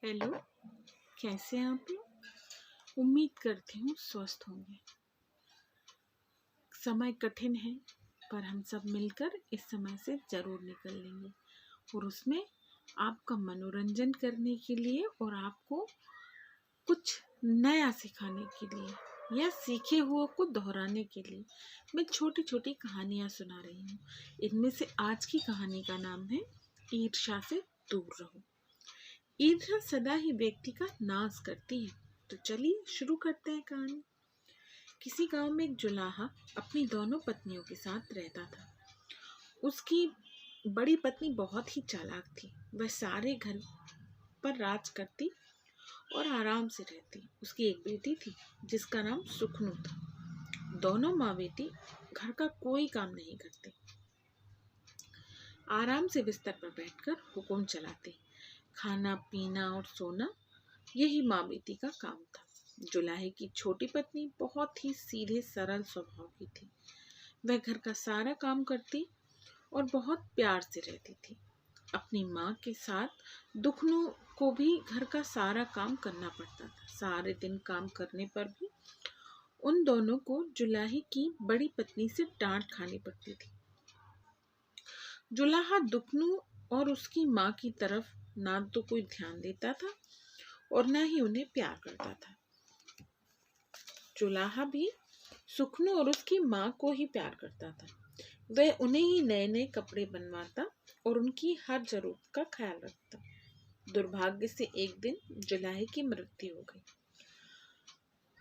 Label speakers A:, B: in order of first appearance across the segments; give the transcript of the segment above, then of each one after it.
A: Hello, कैसे हैं आप लोग। उम्मीद करती हूँ स्वस्थ होंगे। समय कठिन है, पर हम सब मिलकर इस समय से ज़रूर निकल लेंगे और उसमें आपका मनोरंजन करने के लिए और आपको कुछ नया सिखाने के लिए या सीखे हुए को दोहराने के लिए मैं छोटी छोटी कहानियाँ सुना रही हूँ। इनमें से आज की कहानी का नाम है ईर्ष्या से दूर रहो। ईर्ष्या सदा ही व्यक्ति का नाश करती है। तो चलिए शुरू करते हैं कहानी। किसी गांव में एक जुलाहा अपनी दोनों पत्नियों के साथ रहता था। उसकी बड़ी पत्नी बहुत ही चालाक थी। वह सारे घर पर राज करती और आराम से रहती। उसकी एक बेटी थी जिसका नाम सुखनू था। दोनों माँ बेटी घर का कोई काम नहीं करते, आराम से बिस्तर पर बैठकर हुक्म चलाते। खाना पीना और सोना, यही माँ बेटी का काम था। जुलाहे की छोटी पत्नी बहुत ही सीधे सरल स्वभाव की थी। वह घर का सारा काम करती और बहुत प्यार से रहती थी। अपनी माँ के साथ दुखनू को भी घर का सारा काम करना पड़ता था। सारे दिन काम करने पर भी उन दोनों को जुलाहे की बड़ी पत्नी से डांट खानी पड़ती थी। जुलाहा दुखनू और उसकी माँ की तरफ ना तो कोई ध्यान देता था और न ही उन्हें प्यार करता था। जुलाहा भी सुखनू और उसकी माँ को ही प्यार करता था। वह उन्हें ही नए नए कपड़े बनवाता और उनकी हर जरूरत का ख्याल रखता। दुर्भाग्य से एक दिन जुलाहे की मृत्यु हो गई।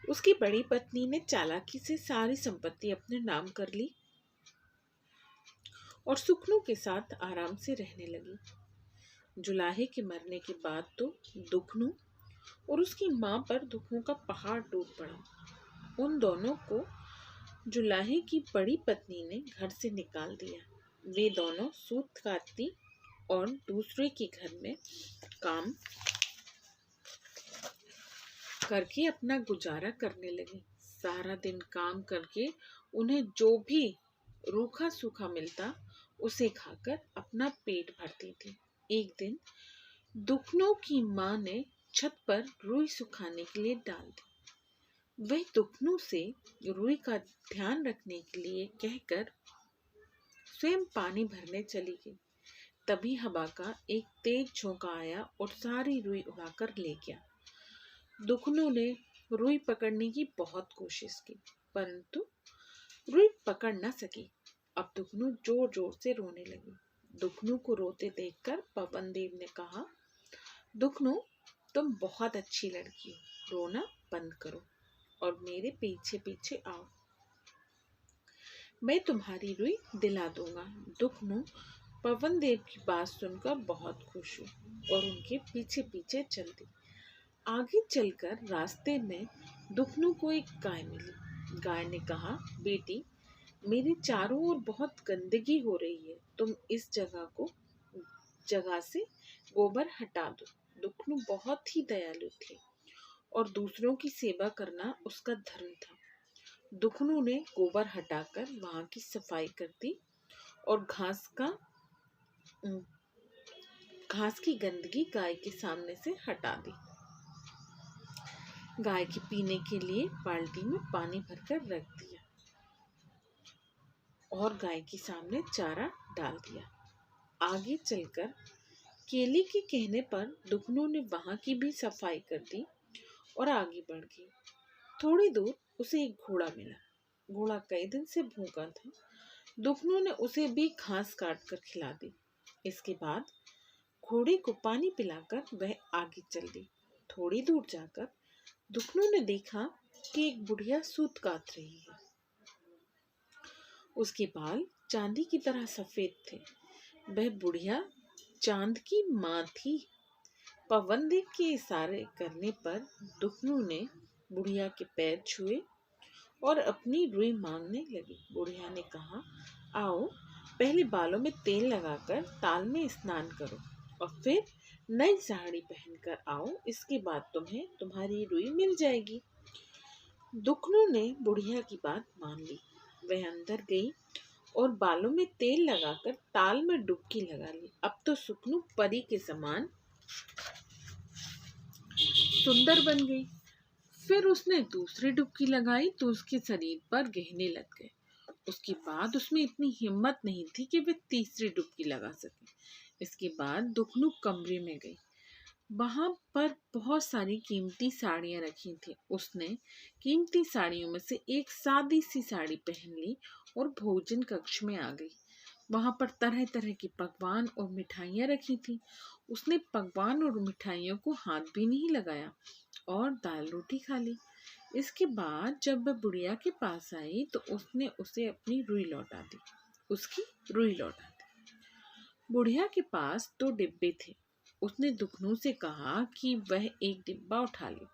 A: उसकी बड़ी पत्नी ने चालाकी से सारी संपत्ति अपने नाम कर ली और सुखनू के साथ आराम से रहने लगी। जुलाहे के मरने के बाद तो दुखनू और उसकी माँ पर दुखों का पहाड़ टूट पड़ा। उन दोनों को जुलाहे की बड़ी पत्नी ने घर से निकाल दिया। वे दोनों सूत काटती और दूसरे के घर में काम करके अपना गुजारा करने लगी। सारा दिन काम करके उन्हें जो भी रूखा सूखा मिलता उसे खाकर अपना पेट भरती थी। एक दिन दुखनों की माँ ने छत पर रुई सुखाने के लिए डाल दी। वह दुखनू से रुई का ध्यान रखने के लिए कहकर स्वयं पानी भरने चली गई। तभी हवा का एक तेज झोंका आया और सारी रुई उड़ाकर ले गया। दुखनू ने रुई पकड़ने की बहुत कोशिश की, परंतु रुई पकड़ न सकी। अब दुखनू जोर जोर से रोने लगी। दुखनू को रोते देखकर पवन देव ने कहा, दुखनू, तुम बहुत अच्छी लड़की हो, रोना बंद करो और मेरे पीछे पीछे आओ, मैं तुम्हारी रुई दिला दूंगा। दुखनू पवन देव की बात सुनकर बहुत खुश हुई और उनके पीछे पीछे चल दी। आगे चलकर रास्ते में दुखनू को एक गाय मिली। गाय ने कहा, बेटी, मेरे चारों ओर बहुत गंदगी हो रही है, तुम इस जगह से गोबर हटा दो। दुखनू बहुत ही दयालु थे और दूसरों की सेवा करना उसका धर्म था। दुखनू ने गोबर हटाकर वहां की सफाई कर दी और घास की गंदगी गाय के सामने से हटा दी। गाय के पीने के लिए बाल्टी में पानी भरकर रख दिया और गाय के सामने चारा डाल दिया। आगे चलकर केली के कहने पर दुखनू ने वहां की भी सफाई कर दी और आगे बढ़ गई। थोड़ी दूर उसे एक घोड़ा मिला। घोड़ा कई दिन से भूखा था। दुखनू ने उसे भी घास काट कर खिला दी। इसके बाद घोड़े को पानी पिलाकर वह आगे चल दी। थोड़ी दूर जाकर दुखनू ने देखा कि एक बुढ़िया सूत काट रही है। उसके बाल चांदी की तरह सफेद थे। वह बुढ़िया चांद की माँ थी। पवन देव के इशारे करने पर दुखनू ने बुढ़िया के पैर छुए और अपनी रुई मांगने लगी। बुढ़िया ने कहा, आओ, पहले बालों में तेल लगाकर ताल में स्नान करो और फिर नई साड़ी पहनकर आओ, इसके बाद तुम्हें तुम्हारी रुई मिल जाएगी। दुखनू ने बुढ़िया की बात मान ली। वह अंदर गई और बालों में तेल लगाकर ताल में डुबकी लगा ली। अब तो सुखनू परी के समान सुंदर बन गई। फिर उसने दूसरी डुबकी लगाई तो उसके शरीर पर गहने लग गए। उसके बाद उसमें इतनी हिम्मत नहीं थी कि वह तीसरी डुबकी लगा सके। इसके बाद दुखनू कमरे में गई। वहां पर बहुत सारी कीमती साड़ियां रखी थी। उसने कीमती साड़ियों में से एक सादी सी साड़ी पहन ली और भोजन कक्ष में आ गई। वहां पर तरह तरह के पकवान और मिठाइयां रखी थी। उसने पकवान और मिठाइयों को हाथ भी नहीं लगाया और दाल रोटी खा ली। इसके बाद जब वह बुढ़िया के पास आई तो उसने उसे अपनी रुई लौटा दी। उसकी रुई लौटा दी। बुढ़िया के पास 2 डिब्बे थे। उसने दुखनू से कहा कि वह एक डिब्बा उठा ले।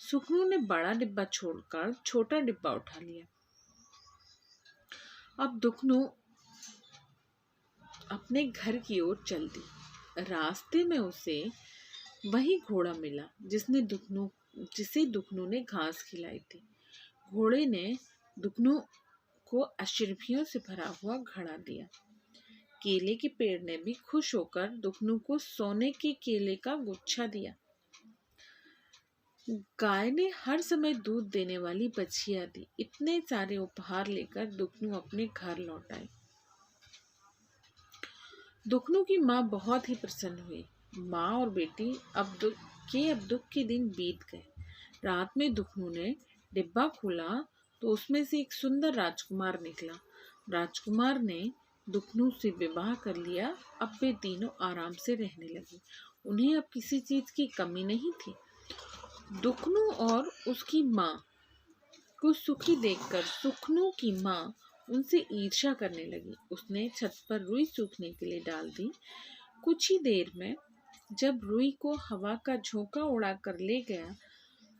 A: सुखनू ने बड़ा डिब्बा छोड़कर छोटा डिब्बा उठा लिया। अब दुखनू अपने घर की ओर चल दी। रास्ते में उसे वही घोड़ा मिला जिसे दुखनू ने घास खिलाई थी। घोड़े ने दुखनू को अशर्फियों से भरा हुआ घड़ा दिया। केले के पेड़ ने भी खुश होकर दुखनू को सोने के केले का गुच्छा दिया। गाय ने हर समय दूध देने वाली बछिया दी। इतने सारे उपहार लेकर दुखनू अपने घर लौट आए। दुखनू की माँ बहुत ही प्रसन्न हुई। माँ और बेटी अब दुख के दिन बीत गए। रात में दुखनू ने डिब्बा खोला तो उसमें से एक सुंदर राजकुमार निकला। राजकुमार ने दुखनू से विवाह कर लिया। अब वे तीनों आराम से रहने लगे। उन्हें अब किसी चीज की कमी नहीं थी। दुखनू और उसकी माँ को सुखी देखकर सुखनू की माँ उनसे ईर्ष्या करने लगी। उसने छत पर रुई सूखने के लिए डाल दी। कुछ ही देर में जब रुई को हवा का झोंका उड़ा कर ले गया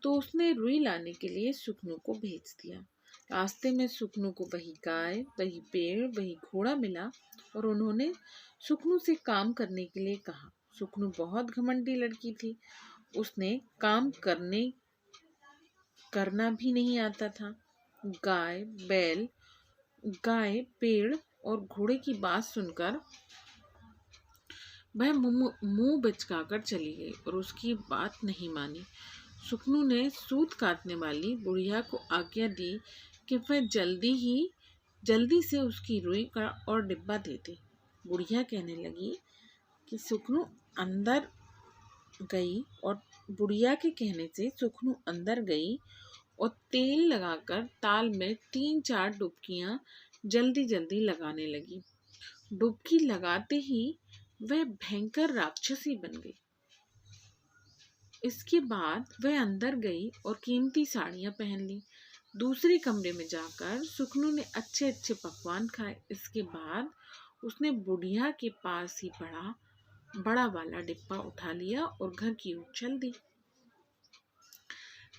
A: तो उसने रुई लाने के लिए सुखनू को भेज दिया। रास्ते में सुखनू को वही गाय, वही पेड़, वही घोड़ा मिला और उन्होंने सुखनू से काम करने के लिए कहा। सुखनू बहुत घमंडी लड़की थी। उसने काम करना भी नहीं आता था। गाय, पेड़ और घोड़े की बात सुनकर वह मुंह बिचकाकर चली गई और उसकी बात नहीं मानी। सुखनू ने सूत काटने वाली बुढ़िया को आज्ञा दी कि वह जल्दी से उसकी रुई का और डिब्बा दे दे। बुढ़िया कहने लगी कि सुखनू अंदर गई और बुढ़िया के कहने से सुखनू अंदर गई और तेल लगाकर ताल में 3-4 डुबकियां जल्दी जल्दी लगाने लगी। डुबकी लगाते ही वह भयंकर राक्षसी बन गई। इसके बाद वह अंदर गई और कीमती साड़ियां पहन ली। दूसरे कमरे में जाकर सुखनू ने अच्छे अच्छे पकवान खाए। इसके बाद उसने बुढ़िया के पास ही बड़ा वाला डिब्बा उठा लिया और घर की ओर चल दी।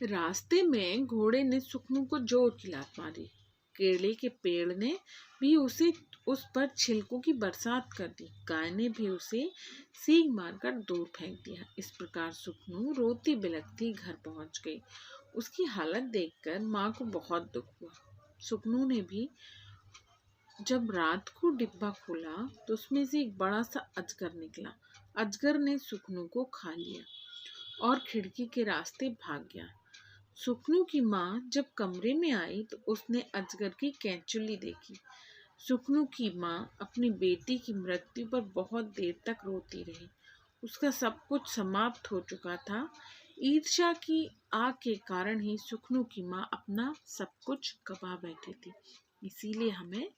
A: रास्ते में घोड़े ने सुखनू को जोर की लात मारी। केले के पेड़ ने भी उस पर छिलकों की बरसात कर दी। गाय ने भी उसे सींग मारकर दूर फेंक दिया। इस प्रकार सुखनू रोती बिलखती घर पहुंच गई। उसकी हालत देखकर माँ को बहुत दुख हुआ। सुखनू ने भी जब रात को डिब्बा खोला तो उसमें से एक बड़ा सा अजगर निकला। अजगर ने सुखनू को खा लिया और खिड़की के रास्ते भाग गया। सुखनू की माँ जब कमरे में आई तो उसने अजगर की कैंचुली देखी। सुखनू की माँ अपनी बेटी की मृत्यु पर बहुत देर तक रोती रही। उसका सब कुछ समाप्त हो चुका था। ईर्ष्या की आग के कारण ही सुखनू की माँ अपना सब कुछ गवा बैठी थी। इसीलिए हमें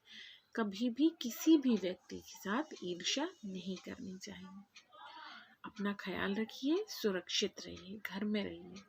A: कभी भी किसी भी व्यक्ति के साथ ईर्ष्या नहीं करनी चाहिए। अपना ख्याल रखिए, सुरक्षित रहिए, घर में रहिए।